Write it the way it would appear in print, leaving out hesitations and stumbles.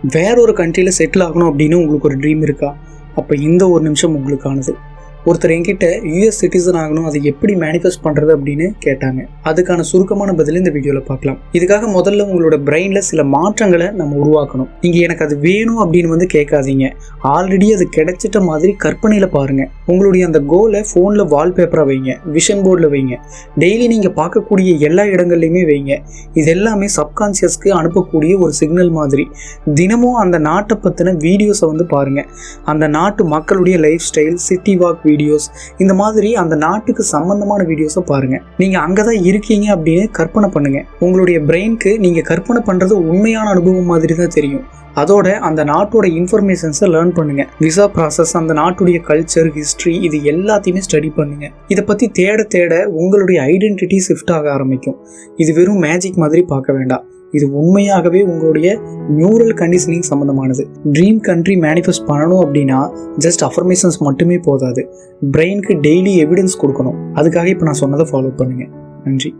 வேற ஒரு கண்ட்ரியில் செட்டில் ஆகணும் அப்படின்னு உங்களுக்கு ஒரு ட்ரீம் இருக்கா? அப்போ இந்த ஒரு நிமிஷம் உங்களுக்கானது. ஒருத்தர் என்கிட்ட யூஎஸ் சிட்டிசன் ஆகணும், அதை எப்படி மேனிஃபெஸ்ட் பண்ணுறது அப்படின்னு கேட்டாங்க. அதுக்கான சுருக்கமான பதில் இந்த வீடியோவில் பார்க்கலாம். இதுக்காக முதல்ல உங்களோட பிரெயினில் சில மாற்றங்களை நம்ம உருவாக்கணும். நீங்கள் எனக்கு அது வேணும் அப்படின்னு கேட்காதீங்க. ஆல்ரெடி அது கிடைச்சிட்ட மாதிரி கற்பனையில் பாருங்கள். உங்களுடைய அந்த கோலை ஃபோனில் வால்பேப்பராக வைங்க, விஷன் போர்டில் வைங்க, டெய்லி நீங்கள் பார்க்கக்கூடிய எல்லா இடங்கள்லையுமே வைங்க. இது எல்லாமே சப்கான்ஷியஸ்க்கு அனுப்பக்கூடிய ஒரு சிக்னல் மாதிரி. தினமும் அந்த நாட்டை பற்றின வீடியோஸை பாருங்கள். அந்த நாட்டு மக்களுடைய life style, city walk videos, இந்த மாதிரி அந்த நாட்டுக்கு சம்பந்தமான வீடியோஸை பாருங்க. நீங்க அங்கதான் இருக்கீங்க அப்படின்னு கற்பனை பண்ணுங்க. உங்களுடைய பிரெயினுக்கு நீங்க கற்பனை பண்றது உண்மையான அனுபவம் மாதிரி தான் தெரியும். அதோட அந்த நாட்டோட இன்ஃபர்மேஷன்ஸை லேர்ன் பண்ணுங்க. விசா ப்ராசஸ், அந்த நாட்டுடைய கல்ச்சர், ஹிஸ்ட்ரி, இது எல்லாத்தையுமே ஸ்டடி பண்ணுங்க. இதை பத்தி தேட தேட உங்களுடைய ஐடென்டிட்டி ஷிஃப்ட் ஆக ஆரம்பிக்கும். இது வெறும் மேஜிக் மாதிரி பார்க்க வேண்டாம். இது உண்மையாகவே உங்களுடைய நியூரல் கண்டிஷனிங் சம்மந்தமானது. ட்ரீம் கண்ட்ரி மேனிஃபெஸ்ட் பண்ணணும் அப்படின்னா ஜஸ்ட் அஃபர்மேஷன்ஸ் மட்டுமே போதாது. பிரெயினுக்கு டெய்லி எவிடன்ஸ் கொடுக்கணும். அதுக்காக இப்போ நான் சொன்னதை ஃபாலோ பண்ணுங்க. நன்றி.